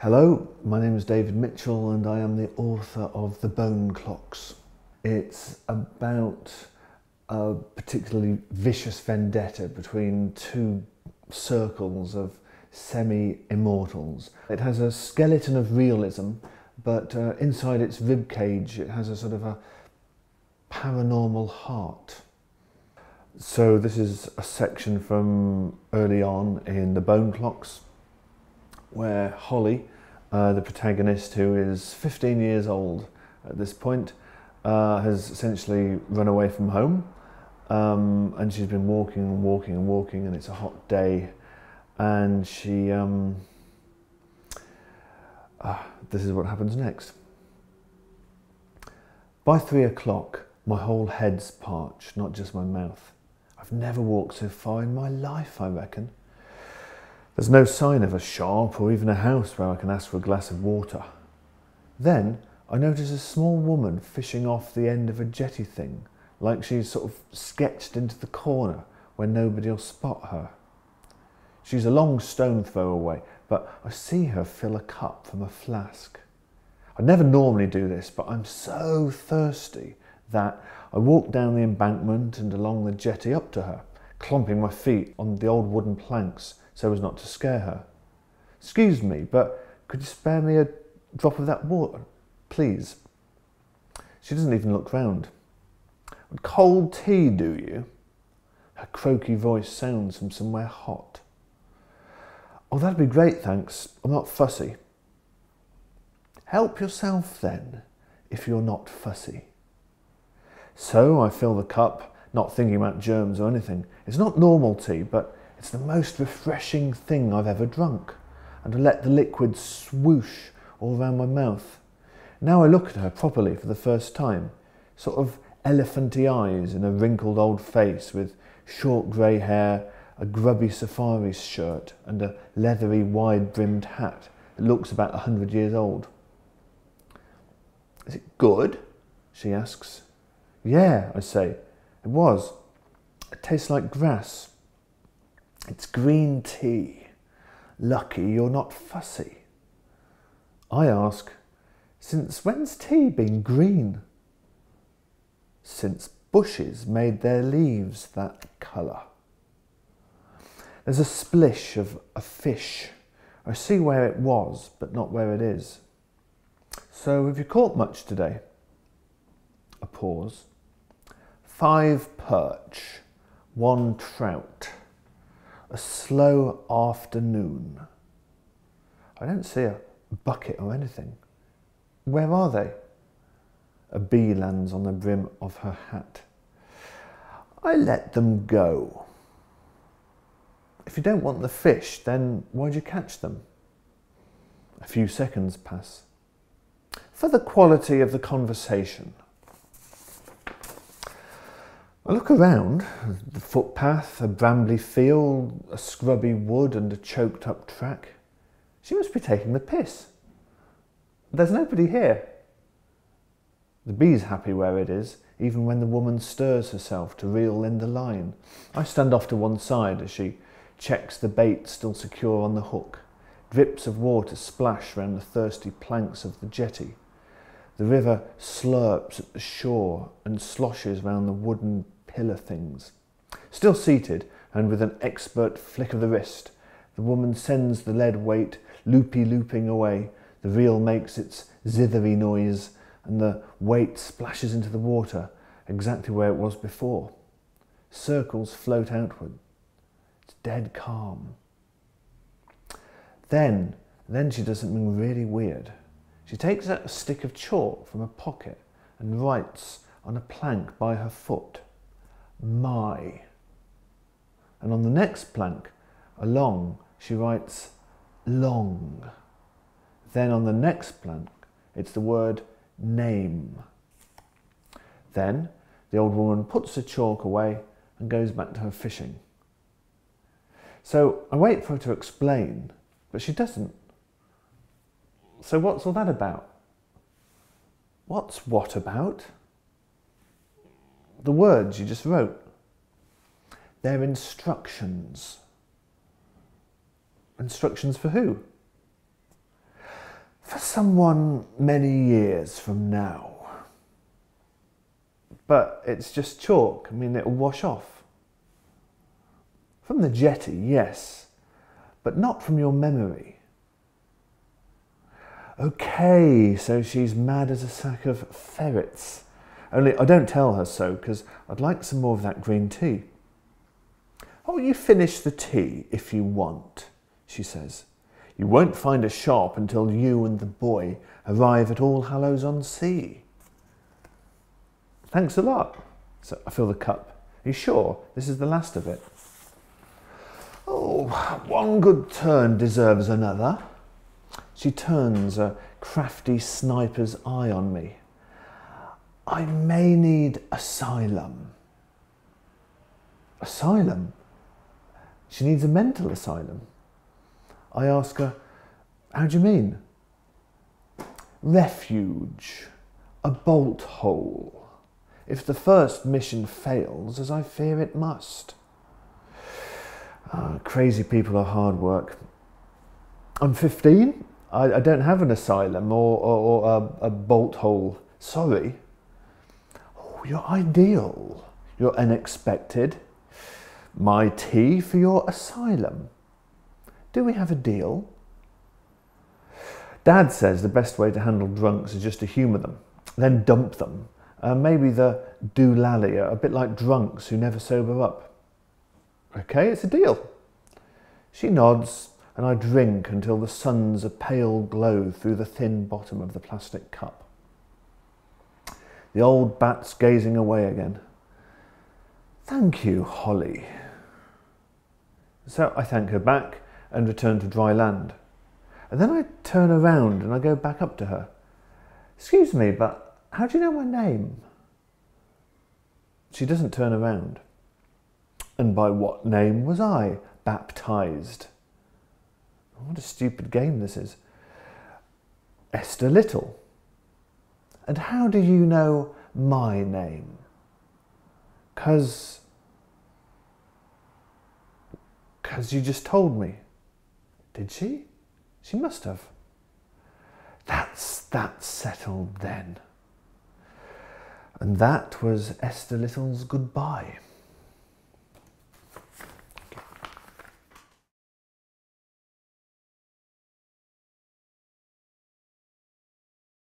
Hello, my name is David Mitchell and I am the author of The Bone Clocks. It's about a particularly vicious vendetta between two circles of semi-immortals. It has a skeleton of realism, but inside its ribcage it has a sort of a paranormal heart. So this is a section from early on in The Bone Clocks, where Holly, the protagonist, who is 15 years old at this point, has essentially run away from home, and she's been walking and walking and walking, and it's a hot day, and she this is what happens next. By 3 o'clock, my whole head's parched, not just my mouth. I've never walked so far in my life, I reckon. There's no sign of a shop or even a house where I can ask for a glass of water. Then I notice a small woman fishing off the end of a jetty thing, like she's sort of sketched into the corner where nobody will spot her. She's a long stone throw away, but I see her fill a cup from a flask. I never normally do this, but I'm so thirsty that I walk down the embankment and along the jetty up to her, clomping my feet on the old wooden planks so as not to scare her. "Excuse me, but could you spare me a drop of that water, please?" She doesn't even look round. "Cold tea, do you?" Her croaky voice sounds from somewhere hot. "Oh, that'd be great, thanks. I'm not fussy." "Help yourself then, if you're not fussy." So I fill the cup, not thinking about germs or anything. It's not normal tea, but it's the most refreshing thing I've ever drunk, and I let the liquid swoosh all around my mouth. Now I look at her properly for the first time, sort of elephanty eyes in a wrinkled old face with short grey hair, a grubby safari shirt and a leathery wide-brimmed hat that looks about 100 years old. "Is it good?" she asks. "Yeah," I say. "It was. It tastes like grass. It's green tea. Lucky you're not fussy." I ask, "Since when's tea been green?" "Since bushes made their leaves that colour." There's a splish of a fish. I see where it was, but not where it is. "So have you caught much today?" A pause. 5 perch, 1 trout. A slow afternoon. I don't see a bucket or anything. Where are they? A bee lands on the brim of her hat. I let them go. If you don't want the fish, then why'd you catch them? A few seconds pass. For the quality of the conversation. I look around, the footpath, a brambly field, a scrubby wood and a choked up track. She must be taking the piss. There's nobody here. The bee's happy where it is, even when the woman stirs herself to reel in the line. I stand off to one side as she checks the bait still secure on the hook. Drips of water splash round the thirsty planks of the jetty. The river slurps at the shore and sloshes round the wooden pillar things. Still seated, and with an expert flick of the wrist, the woman sends the lead weight looping away. The reel makes its zithery noise, and the weight splashes into the water, exactly where it was before. Circles float outward. It's dead calm. Then she does something really weird. She takes out a stick of chalk from her pocket and writes on a plank by her foot, "My." And on the next plank, along, she writes, "Long." Then on the next plank, it's the word "name." Then the old woman puts the chalk away and goes back to her fishing. So I wait for her to explain, but she doesn't. So what's all that about? What's what about? The words you just wrote. They're instructions. Instructions for who? someone many years from now. But it's just chalk. I mean, it'll wash off. From the jetty, yes, but not from your memory. Okay, so she's mad as a sack of ferrets. Only I don't tell her so, because I'd like some more of that green tea. Oh, you finish the tea if you want, she says. You won't find a shop until you and the boy arrive at All Hallows-on-Sea. Thanks a lot. So I fill the cup. Are you sure this is the last of it? Oh, one good turn deserves another. She turns a crafty sniper's eye on me. I may need asylum. Asylum? She needs a mental asylum. I ask her, how do you mean? Refuge, a bolt hole. If the first mission fails, as I fear it must. Crazy people are hard work. I'm 15. I don't have an asylum or a bolt hole. Sorry. Oh, you're ideal. You're unexpected. My tea for your asylum. Do we have a deal? Dad says the best way to handle drunks is just to humour them, then dump them. Maybe the doolally are a bit like drunks who never sober up. Okay, it's a deal. She nods and I drink until the sun's a pale glow through the thin bottom of the plastic cup. The old bat's gazing away again. Thank you, Holly. So I thank her back and return to dry land. And then I turn around and I go back up to her. Excuse me, but how do you know my name? She doesn't turn around. And by what name was I baptized? What a stupid game this is. Esther Little. And how do you know my name? 'Cause you just told me. Did she? She must have. That's settled then. And that was Esther Little's goodbye.